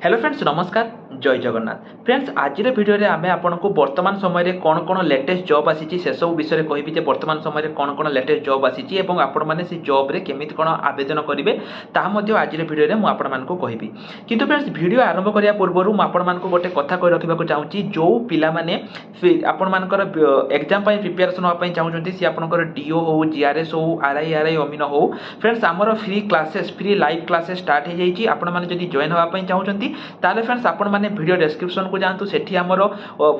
Hello friends नमस्कार जय Jagannath friends आज भिडियो रे आमे आपनको वर्तमान समय रे कौन कौन लेटेस्ट जॉब आसी से सब विषय कहबी जे वर्तमान समय रे कौन कौन लेटेस्ट जॉब आसी एवं आपण माने से जॉब रे केमिति कौन आवेदन करेंगे ताहा मध्ये आज भिडियो रे मु आपण मानको कहबी किंतु फ्रेंड्स वीडियो आरंभ करिया पूर्व मु आपण मानको गोटे कथा कहि रखिबाको चाहूची जो पिला माने आपण मानकर एग्जाम पई प्रिपरेशन होआ पई चाहूचंती से आपनकर डीओ हो जीआरएस हो आरआई अमीन हो फ्रेंड्स आमर free classes free live classes start हो जाइए आपण माने जदी जॉइन होआ पई चाहूचंती ताले फ्रेंड्स आपण माने वीडियो डिस्क्रिप्शन को जानतु सेठी हमर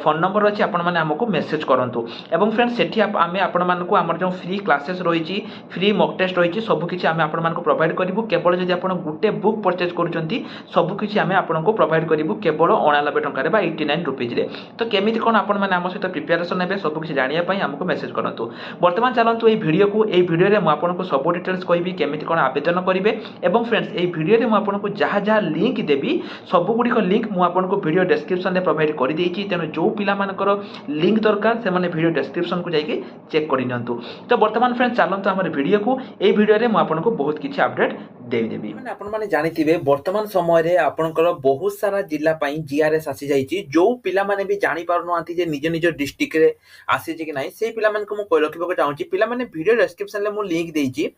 फोन नंबर अछि आपण माने हमको मेसेज करंतु एवं फ्रेंड्स सेठी आमे आपण मानको हमर जो फ्री क्लासेस रहिछि फ्री मॉक टेस्ट रहिछि सब किछि आमे आपण मानको प्रोवाइड करिवु केवल जदी आपण गुटे बुक परचेज करूचंती सब किछि आमे आपनको प्रोवाइड करिवु केवल 89 टंका रे बा 89 रुपीज रे तो केमिति कोन आपण माने हम सहित प्रिपरेशन हेबे सब किछि जानिया पई हमको मेसेज करंतु वर्तमान चलंतु ए वीडियो रे मु आपनको सब डिटेल्स कहबी केमिति कोन आवेदन करिवे एवं फ्रेंड्स ए वीडियो रे मु आपनको जहा जहा लिंक देबी सब गुडी लिंक मु आपनको वीडियो डिस्क्रिप्शन में प्रोवाइड कर देछि तेनो जो पिला मानकर लिंक दरकार से माने वीडियो डिस्क्रिप्शन को जाइए चेक कर नियंतु तो वर्तमान फ्रेंड्स चलंतु हमर वीडियो को ए वीडियो रे मु आपनको बहुत किछि अपडेट देबी माने आपण माने जानिथिबे वर्तमान समय रे आपनकर बहुत सारा जिल्ला पई जीआरएस आसी जाइछि जो पिला माने भी जानि पारनो आंती जे निज निज डिस्ट्रिक्ट रे आसी जे कि नाही सेही पिला मानक मु कहि रखिबो चाहूछि पिला माने वीडियो डिस्क्रिप्शन ले मु लिंक देछि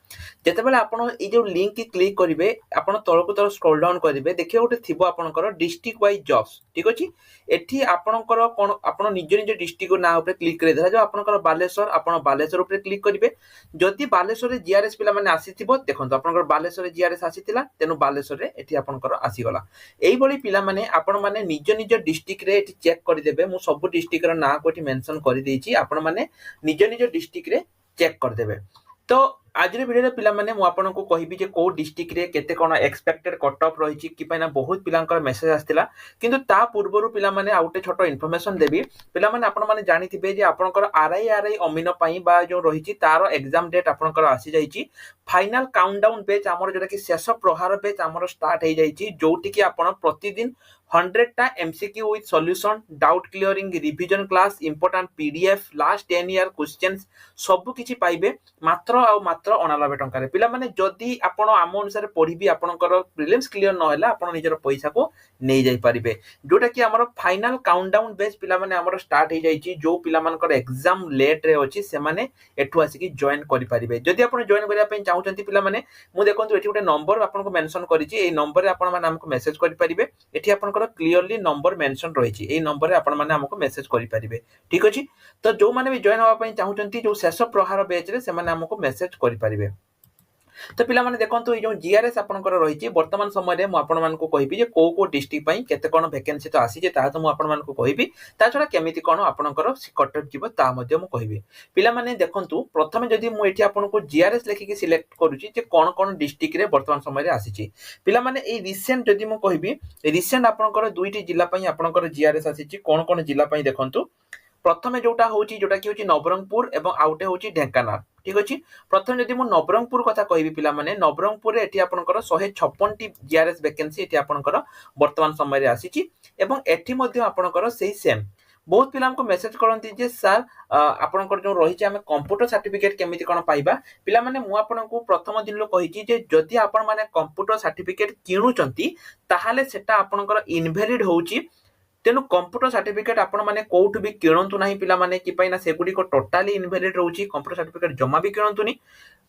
जेते बेले आपण ए जो लिंक की क्लिक करिवे आपण तळको तळ स्क्रॉल डाउन करिवे देखिए गोटे थिबो आपनकर डिस्ट्रिक्ट वाइज जॉब्स ठीक अछि एठी आपनकर कोन आपण निज निज डिस्ट्रिक्ट ना ऊपर क्लिक करे धरा जो आपनकर बालेश्वर आपण बालेश्वर ऊपर क्लिक करिवे जदि बालेश्वर रे जीआरएस पिला माने आसीथिबो देखंतु आपनकर बालेश्वर रे जीआरएस आसीथिला तेनु बालेश्वर रे एठी आपनकर आसी गला एई बळी पिला माने आपण माने निज निज डिस्ट्रिक्ट रे एठी चेक करि देबे मु सब डिस्ट्रिक्ट रो ना कोठी मेंशन करि देछि आपण माने निज निज डिस्ट्रिक्ट रे चेक कर देबे तो आज रे वीडियो पिला माने मु आपनको कहिबी जे को डिस्ट्रिक्ट रे केते कोन एक्सपेक्टेड कट ऑफ रहिछि कि पैना बहुत पिलांकर मेसेज आस्तिला किंतु ता पूर्वरु पिला माने आउटे छोटो इन्फॉर्मेशन देबी पिला माने आपण माने जानिथिबे जे आपनकर आरआई अमीन पई बा जो रहिछि तारो एग्जाम डेट आपनकर आसी जाइछि फाइनल काउंटडाउन पेज हमर जेटा कि शेष प्रहार पेज हमर स्टार्ट हे जाइछि जोटी कि आपण प्रतिदिन 100 टा MCQ with solution doubt clearing revision class important PDF last 10 year questions सब किछि पाइबे मात्र आ मात्र 89 टंका रे पिला माने जदी आपण आम अनुसार पढिबी आपनकर प्रीलिम्स क्लियर न होला आपण निजर पैसा को नै जाई परिबे जोटा कि हमर फाइनल काउंटडाउन बेस पिला माने हमर स्टार्ट हे जाइछि जो पिला मानकर एग्जाम लेट रे अछि से माने एठु आसी कि जॉइन करि परिबे जदी आपण जॉइन करिया पे चाहउचंती पिला माने मु देखंतु एठी गोटे नंबर आपनको मेंशन करिछि ए नंबर रे आपण माने हमको मेसेज करि परिबे एठी आपनकर क्लियरली नंबर मेंशन रहिछि ए नंबर रे आपण माने हमको मेसेज करि परिबे ठीक अछि तो जो माने भी जॉइन होवा पई चाहउचंती जो शेष प्रहार बेच रे से माने हमको मेसेज करि परिबे तो पिला माने देखंतु ए जो जीआरएस आपनकर रहिछि वर्तमान समय रे मु आपण मानको कहिबी जे को को डिस्ट्रिक्ट पई केते कोन वैकेंसी तो आसी जे ता तो मु आपण मानको कहिबी ता छडा केमिति कोन आपनकर कटअप जीव ता मध्ये मु कहिबी पिला माने देखंतु प्रथमे जदी मु एठी आपनको जीआरएस लेखि के सिलेक्ट करूची जे कोन कोन डिस्ट्रिक्ट रे वर्तमान समय रे आसीछि पिला माने ए रिसेंट जदी मु कहिबी रिसेंट आपनकर दुईटी जिल्ला पई आपनकर जीआरएस आसीछि कोन कोन जिल्ला पई देखंतु प्रथमे जोटा होची जोटा कि होची नवरंगपुर एवं आउटे होची ढेंकानाल ठीक अछि प्रथम जदी मु नवरंगपुर कथा कहबी पिला माने नवरंगपुर रे एठी आपनकर 156 टी जीआरएस वैकेंसी एठी आपनकर वर्तमान समय रे आसीची एवं एठी मध्ये आपनकर सेही सेम बहुत पिला हमको मेसेज करंती जे सर आपनकर जो रही जे हम कंप्यूटर सर्टिफिकेट केमिति कोन पाइबा पिला माने मु आपनको प्रथम दिन लो कहिची जे जदी आपन माने कंप्यूटर सर्टिफिकेट किणुचंती ताहाले सेटा आपनकर इनवैलिड होउची तेनु कंप्यूटर सर्टिफिकेट आपण माने कोउठ भी किणंतु नाही पिला माने कि पैना सेगुडी को टोटली इनवैलिड रहउची कंप्यूटर सर्टिफिकेट जमा भी किणंतुनी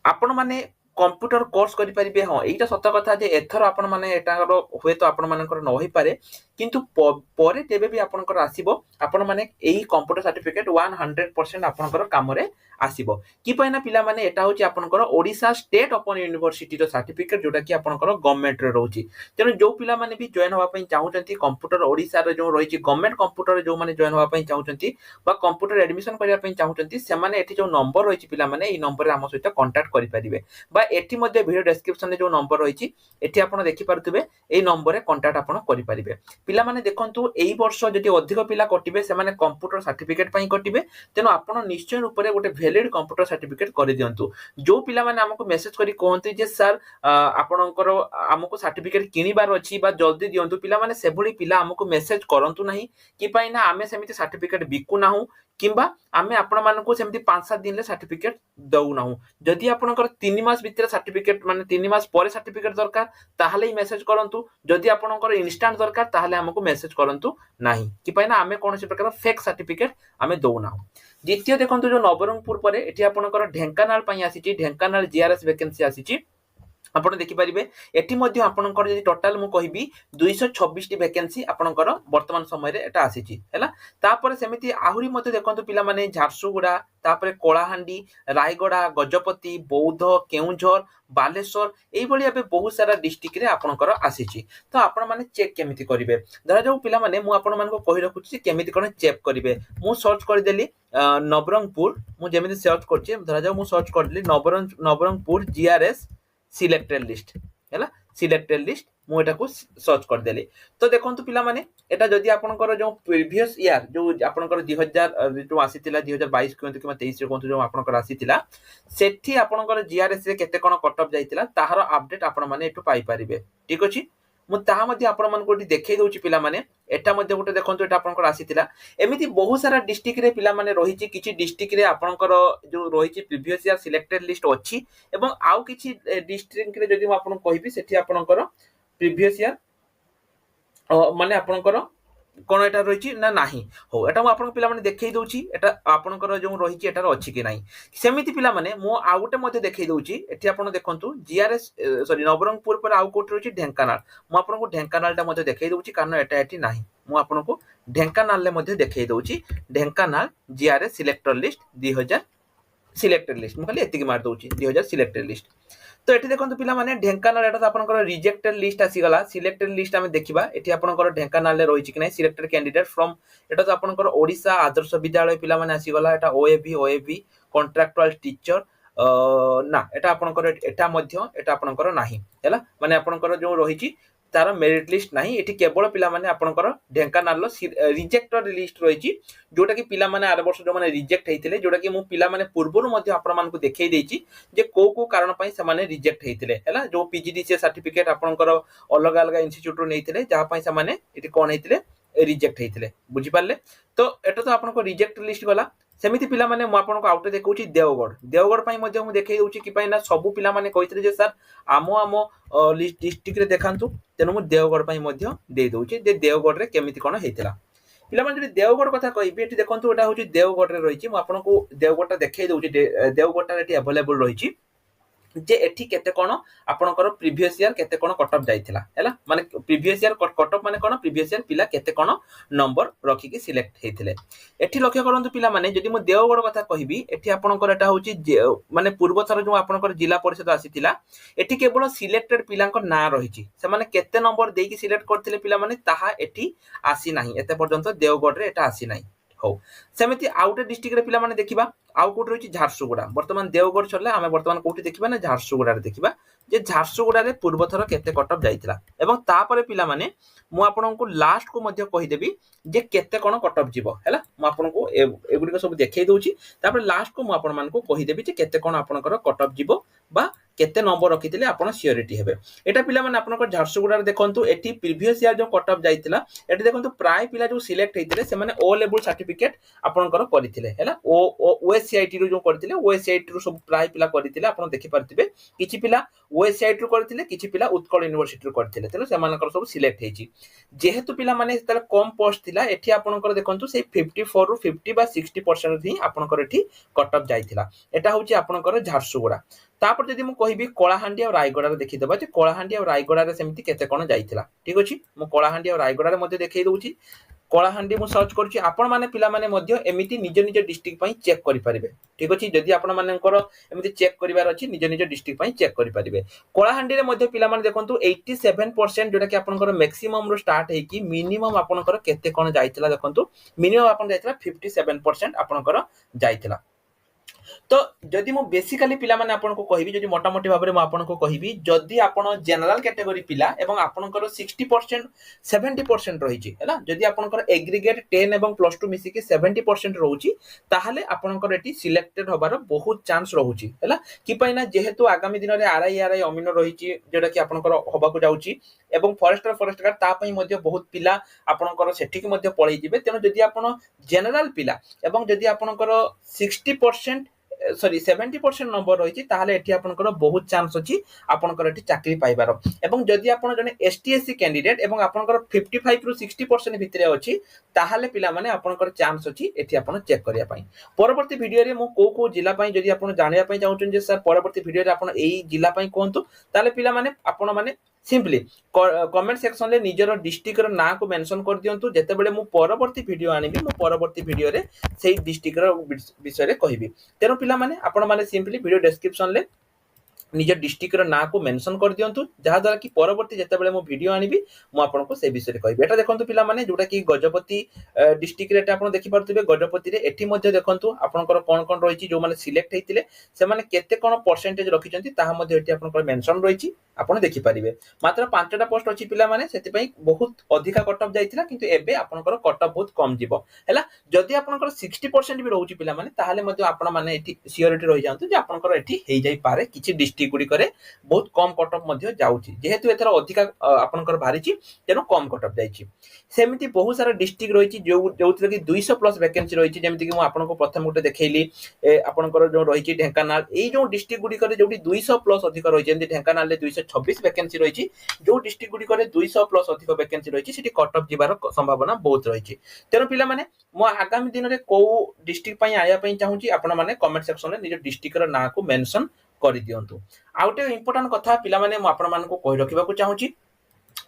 आपण माने कंप्यूटर कोर्स करि परिबे हां एटा सत्य कथा जे एथर आपण माने एटार होय तो आपण मानकर न होई पारे किंतु परे तेबे भी आपनकर आसीबो आपण माने एही कंप्यूटर सर्टिफिकेट 100% आपनकर काम रे आसीबो कि पैना पिला माने एटा होची आपनकर ओडिसा स्टेट ओपन यूनिवर्सिटी रो सर्टिफिकेट जोटा कि आपनकर गवर्नमेंट रे रहउची तेनु जो पिला माने भी जॉइन होवा पई चाहउचंती कंप्यूटर ओडिसा रे जो रहिची गवर्नमेंट कंप्यूटर रे जो माने जॉइन होवा पई चाहउचंती बा कंप्यूटर एडमिशन करिया पई चाहउचंती से माने एठी जो नंबर रहिची पिला माने ए नंबर रे हम सहित कांटेक्ट करि परिबे बा एठी मध्ये वीडियो डिस्क्रिप्शन रे जो नंबर रहिची एठी आपण देखि पारुथिबे ए नंबर रे कांटेक्ट आपण करि परिबे पिला माने देखंतु एई वर्ष जदि अधिक पिला कटिबे से माने कंप्यूटर सर्टिफिकेट पई कटिबे तेनो आपण निश्चय रूप रे गोटे वैलिड कंप्यूटर सर्टिफिकेट करि दियंतु जो पिला माने हमको मेसेज करी कहंती जे सर आपणकर हमको सर्टिफिकेट किनिबार अछि बा जल्दी दियंतु पिला माने सेभली पिला हमको मेसेज करंतु नाही कि पई ना आमे सेमिति सर्टिफिकेट बिकु नाहु किंबा आमे आपण मानकु सेमती 5-7 दिन ले सर्टिफिकेट दउ ना जदि आपनकर 3 मास भितर सर्टिफिकेट माने 3 मास परे सर्टिफिकेट दरकार ताहले ही मेसेज करंतु जदि आपनकर इंस्टेंट दरकार ताहले हमकु मेसेज करंतु नाही कि पाइना आमे कोनोसी प्रकार फेक सर्टिफिकेट आमे दउ ना द्वितीय देखंतु जो नवरंगपुर परे एठी आपनकर ढेंकानाल पई आसीची ढेंकानाल जीआरएस वैकेंसी आसीची आपण देखि परिबे एठी मध्ये आपनकर जदि टोटल मु कहिबी 226 टी वैकेंसी आपनकर वर्तमान समय रे एटा आसीची हैला तापर सेमिति आहुरी मध्ये देखंतु पिला माने झारसुगुडा तापर कोलाहांडी रायगडा गजपति बौद्ध केउंझर बालेश्वर एई भली अबे बहुत सारा डिस्ट्रिक्ट रे आपनकर आसीची तो आपण माने चेक केमिति करिवे धरा जो पिला माने मु आपण मानको कहि रखुची केमिति कोन चेक करिवे मु सर्च कर देली नवरंगपुर मु जेमिति सर्च करची धरा जो मु सर्च कर देली नवरंगपुर जीआरएस सिलेक्टेड लिस्ट हैला सिलेक्टेड लिस्ट मु एटा को सर्च कर देली तो देखंतु पिला माने एटा जदि आपनकर जो प्रीवियस ईयर जो आपनकर 2000 जो आसीतिला 2022 कोंतु किमा 23 रे कोंतु जो आपनकर आसीतिला सेठी आपनकर जीआरएस रे केते कोन कट ऑफ जाइतिला ताहार अपडेट आपण माने एटु पाई परिबे ठीक अछि मु ताहा मध्ये आपण मन कोठी देखै दउची पिला माने एटा मध्ये गोटे देखंतु एटा आपनकर आसीतिला एमिति बहुत सारा डिस्ट्रिक्ट रे पिला माने रहिची किछि डिस्ट्रिक्ट रे आपनकर जो रहिची प्रीवियस ईयर सिलेक्टेड लिस्ट अछि एवं आउ किछि डिस्ट्रिक्ट रे जदि मु आपन कहिबी सेठी आपनकर प्रीवियस ईयर माने आपनकर कोन एटा रहिची ना नाही हो एटा मु आपन पिला माने देखै दउची एटा आपनकर जो रहिची एटार अछि कि नाही सेमिति पिला माने मु आउ गोटे मध्ये देखै दउची एठी आपन देखंतु जीआरएस सॉरी नवरंगपुर पर आउ कोट रहिची ढेंकानाल मु आपन को ढेंकानाल टा मध्ये देखै दउची कारण एटा एठी नाही मु आपन को ढेंकानाल ले मध्ये देखै दउची Dhenkanal GRS selector list 2000 selected list मु खाली एतिकी मार दउची 2000 सिलेक्टेड लिस्ट तो एठी देखंतु पिला माने ढेंकानाल एटा आपनकर रिजेक्टेड लिस्ट आसी गला सिलेक्टेड लिस्ट हमें देखिबा एठी आपनकर ढेंकानाल ले रहिछि कि नै सिलेक्टेड कैंडिडेट फ्रॉम एटा तो आपनकर ओडिसा आदर्श विद्यालय पिला माने आसी गला एटा ओएबी कॉन्ट्रैक्चुअल टीचर ना एटा आपनकर एटा मध्य एटा आपनकर नाही हैला माने आपनकर जो रहिछि तार मेरिट लिस्ट नाही एठी केवल पिला माने आपनकर ढेंकानाल लो रिजेक्टेड लिस्ट रहिछि जोटा कि पिला माने आर वर्ष जो माने रिजेक्ट हेतिले जोटा कि मु पिला माने पूर्वरु मध्य आपण मानकु देखै देछि जे को कारण पई से माने रिजेक्ट हेतिले हैला जो पीजीडीसी सर्टिफिकेट आपनकर अलग अलग इंस्टीट्यूट रो नेथिले जहा पई से माने एठी कोन हेतिले रिजेक्ट हेतिले बुझि पारले तो एटा तो आपनको रिजेक्ट लिस्ट गला सेमिति पिला माने मु आपनको आउट देखौची देवगढ़ पई मध्य मु देखै दउची कि पई ना सब पिला माने कहितले जे सर आमो लिस्ट डिस्ट्रिक्ट रे देखांतु तेनु मु देवगढ़ पई मध्य दे दउची जे देवगढ़ रे केमिति कोन हेतिला पिला माने जदि देवगढ़ कथा कहिबे एठी देखंतु एटा होची देवगढ़ रे रहिची मु आपनको देवगढ़ टा देखै दउची देवगढ़ टा एठी अवेलेबल रहिची जे एठी केते कोन आपनकर प्रीवियस ईयर केते कोन कट ऑफ जाइथिला हैला माने प्रीवियस ईयर कट ऑफ माने कोन प्रीवियस ईयर पिला केते कोन नंबर रखी के सिलेक्ट हेथिले एठी लक्ष्य करंतु पिला माने जदि मु देवगढ़ कथा कहिबी एठी आपनकर एटा होची माने पूर्व थर जो आपनकर जिला परिषद आसीथिला एठी केवल सिलेक्टेड पिलांक ना रहिची से माने केते नंबर देई के सिलेक्ट करथिले पिला माने ताहा एठी आसी नाही एते पर्यंत देवगढ़ रे एटा आसी नाही हो सेमिति आउटे डिस्ट्रिक्ट रे पिला माने देखिबा आउ कोट रहिची झारसुगुडा वर्तमान देवगढ़ छले आमे वर्तमान कोठी देखिबा ना झारसुगुडा रे देखिबा जे झारसुगुडा रे पूर्व थर केते कट ऑफ जाइतिला एवं तापरे पिला माने मु आपनको लास्ट को मध्य कहि देबी जे केते कोन कट ऑफ जीवो हैला मु आपनको एगुडी को सब देखै दउची तापर लास्ट को मु आपन मान को कहि देबी जे केते कोन आपनकर कट ऑफ जीवो बा केते नंबर रखिथिले आपण सियोरिटी हेबे एटा पिला माने आपनकर झारसुगुडा रे देखंतु एठी प्रीवियस ईयर जो कट ऑफ जाइतिला एठी देखंतु प्राय पिला जो सिलेक्ट हेतिले से माने ओ लेवल सर्टिफिकेट आपनकर करिथिले हैला ओ ओएससीआईटी रो जो करथिले ओएससीआईटी रो सब प्राय पिला करिथिले आपण देखि परथिबे किछि पिला ओएससीआईटी रो करथिले किछि पिला उत्कल यूनिवर्सिटी रो करथिले तेनो सेमानकर सब सिलेक्ट हेछि जेहेतु पिला माने तले कम पोस्ट थिला एठी आपनकर देखंतु से 54 रु 50 बा 60% ही आपनकर एठी कट ऑफ जाइतिला एटा होछि आपनकर झारसुगुडा तापर जदि मु कहिबी कोलाहांडी और रायगडा रे देखि देबा जे कोलाहांडी और रायगडा रे सेमति केते कोन जाइतिला ठीक अछि मु कोलाहांडी और रायगडा रे मध्ये देखै दउची कोलाहांडी मु सर्च करछि आपण माने पिला माने मध्ये एमिति निज निज डिस्ट्रिक्ट पई चेक करि परिबे ठीक अछि जदि आपण मानेकर एमिति चेक करिवार अछि निज निज डिस्ट्रिक्ट पई चेक करि परिबे कोलाहांडी रे मध्ये पिला माने देखंतु 87% जोटा कि आपनकर मैक्सिमम रो स्टार्ट हे कि मिनिमम आपनकर केते कोन जाइतिला देखंतु मिनिमम आपन जाइतिला 57% आपनकर जाइतिला तो जदि मु बेसिकली पिला माने आपन को कहबी जदि मोटा मोटी भाबरे मु आपन को कहबी जदि आपन जनरल कैटेगरी पिला एवं आपनकर 60% 70% रहिछि हैला जदि आपनकर एग्रीगेट 10 एवं प्लस 2 मिसी के 70% रहउछि ताहाले आपनकर एटी सिलेक्टेड होबार बहुत चांस रहउछि हैला कि पैना जेहेतु आगामी दिन रे आरआई अमीन रहिछि जेडा कि आपनकर होबा को जाउछि एवं फॉरेस्ट गार्ड ता पई मध्ये बहुत पिला आपनकर सेठी कि मध्ये पळै जिवे तेनो जदि आपन जनरल पिला एवं जदि आपनकर 60% सॉरी 70% नंबर रही ताहले एठी आपनकर बहुत चांस अछि आपनकर एठी चाकरी पाइबार एवं जदि आपन जने एसटीएससी कैंडिडेट एवं आपनकर 55 रु 60% भितरे अछि ताहले पिला माने आपनकर चांस अछि एठी आपन चेक करिया पई परवर्ती वीडियो रे मु को जिला पई जदि आपन जानिया पई चाहउछन जे सर परवर्ती वीडियो रे आपन एई जिला पई कोंतु ताहले पिला माने आपन माने सिंपली कमेंट सेक्शन रे निजर डिस्ट्रिक्ट रो ना को मेंशन कर दियंतु जेते बेले मु परवर्ती वीडियो आनिबी मु परवर्ती वीडियो रे सेही डिस्ट्रिक्ट रो विषय रे कहिबी तेरो पिला माने आपण माने सिंपली वीडियो डिस्क्रिप्शन ले निज डिस्ट्रिक्ट रो ना को मेंशन कर दियंतु जहा द्वारा कि परवर्ती जेते बेले मु वीडियो आनिबी मु आपन को से विषय रे कहबी एटा देखंतु पिला माने जोटा कि गजपति डिस्ट्रिक्ट रे आपण देखि पारतबे गजपति रे एठी मध्ये देखंतु आपनकर कोन रहिछि जो माने सिलेक्ट हेतिले से माने केते कोन परसेंटेज रखिचंती ताहा मध्ये एठी आपनकर मेंशन रहिछि आपण देखि परिबे मात्र 5टा पोस्ट अछि पिला माने सेति पई बहुत अधिका कट ऑफ जाइतिला किंतु एबे आपनकर कट ऑफ बहुत कम जिवो हैला जदि आपनकर 60% भी रहउछि पिला माने ताहाले मध्ये आपण माने एठी सियोरिटी रहि जांतु जे आपनकर एठी हेइ जाई पारे किछि डिस्ट्रिक्ट गुडी करे बहुत कम कट ऑफ मध्ये जाउछि जेहेतु एथरा अधिका आपनकर भारिछि तेनो कम कट ऑफ जाइछि सेमिति बहुत सारा डिस्ट्रिक्ट रहिछि जोउतिर कि 200 प्लस वैकेंसी रहिछि जेमिति कि मु आपन को प्रथम गुटे देखैली आपनकर जो रहिछि ढेंकानाल एई जो डिस्ट्रिक्ट गुडी करे जोटी 200 प्लस अधिक रहिछि जेमिति ढेंकानाल ले 226 वैकेंसी रहिछि जो डिस्ट्रिक्ट गुडी करे 200 प्लस अधिक वैकेंसी रहिछि सिटी कट ऑफ जिबार संभावना बहुत रहिछि तेनो पिला माने मु आगामी दिन रे को डिस्ट्रिक्ट पई आया पई चाहूची आपन माने कमेंट सेक्शन रे निज डिस्ट्रिक्ट रो ना को मेंशन कर दियंतु आउटे इंपोर्टेंट कथा पिला माने मु आपन मान को कहि रखिबा को चाहूची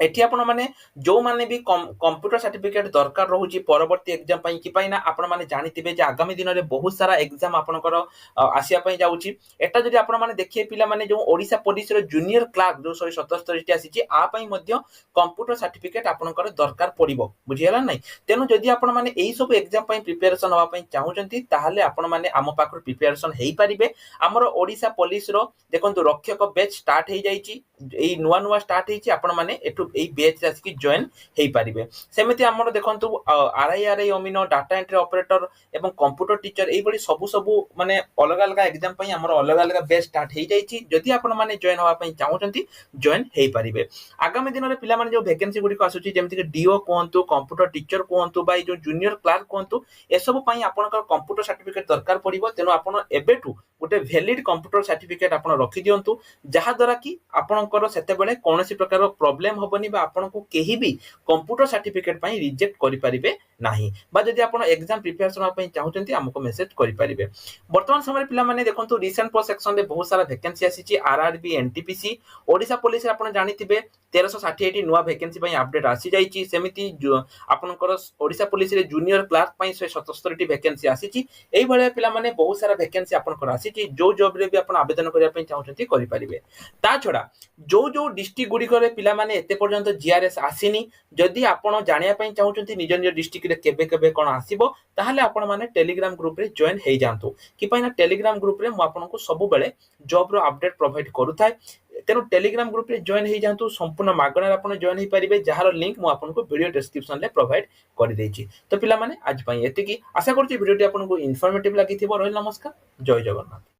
एठी आपण माने जो माने भी कंप्यूटर सर्टिफिकेट दरकार रहउची परवर्ती एग्जाम पई कि पई ना आपण माने जानितिबे जे आगामी दिन रे बहुत सारा एग्जाम आपनकर आसिया पई जाउची एटा जदि आपण माने देखिए पिला माने जो ओडिसा पुलिस रो जूनियर क्लार्क जो 177 टी आसीची आ पई मध्य कंप्यूटर सर्टिफिकेट आपनकर दरकार पड़िबो बुझियला नै तेनु जदि आपण माने एई सब एग्जाम पई प्रिपरेशन होवा पई चाहउचंती ताहाले आपण माने आम पाखर प्रिपरेशन हेई परिबे हमर ओडिसा पुलिस रो देखंतु रक्षक बैच स्टार्ट हेई जाईची एई नुवा नुवा स्टार्ट हेईची आपण माने एटु एई बैच रे आसी जॉइन हेई परिबे सेमिति हमर देखंतु RI amino data entry operator एवं कंप्यूटर टीचर एई बडी सबु सबु माने अलग अलग एग्जाम पई हमर अलग अलग बैच स्टार्ट हेई जाईची जदि आपण माने जॉइन होवा पई चाहउचंती जॉइन हेई परिबे आगामी दिन रे पिला माने जो वैकेंसी गुडी को आसुची जेमिति कि डीओ कोहंतु कंप्यूटर टीचर कोहंतु बाई जो जूनियर क्लार्क कोहंतु ए सब पई आपनकर कंप्यूटर सर्टिफिकेट दरकार पड़िबो तेनो आपण एबेटू गोटे वैलिड कंप्यूटर सर्टिफिकेट आपण रखि दियंतु जहा द्वारा कि आपनकर सेते बेले कोनोसी प्रकार प्रॉब्लम होबनी बा आपन को केही भी कंप्यूटर सर्टिफिकेट पई रिजेक्ट करि परिबे नाही बा जदि आपण एग्जाम प्रिपरेशन पई चाहउचंती हमको मेसेज करि परिबे वर्तमान समय पिला माने देखंतु रिसेंट पोस्ट सेक्शन रे बहुत सारा वैकेंसी आसीची आरआरबी एनटीपीसी ओडिसा पुलिस रे आपण जानिथिबे 1368 नुवा वैकेंसी पई अपडेट आसी जाईची सेमिति आपनकर ओडिसा पुलिस रे जूनियर क्लार्क पई 177 टी वैकेंसी आसीची एई भले पिला माने बहुत सारा वैकेंसी आपनकर आसीची जो जॉब रे भी आपण आवेदन करिया पई चाहउचंती करि परिबे ता छोडा जो जो डिस्ट्रिक्ट गुडी करे पिला माने एते पर्यंत जीआरएस आसीनी जदि आपण जानिया पई चाहउचंती निज निज डिस्ट्रिक्ट रे केबे केबे कोन आसीबो ताहाले आपण माने टेलीग्राम ग्रुप रे जॉइन हेई जांतु कि पई ना टेलीग्राम ग्रुप रे मु आपण को सब बेले जॉब रो अपडेट प्रोवाइड करू थाए तेनु टेलीग्राम ग्रुप रे जॉइन हेई जांतु संपूर्ण मागणा आपण जॉइन हेई परिबे जहार लिंक मु आपण को वीडियो डिस्क्रिप्शन ले प्रोवाइड कर देछि तो पिला माने आज पई एति की आशा करछि वीडियो टी आपण को इन्फॉर्मेटिव लागि थिबो रहल नमस्कार जय जगन्नाथ।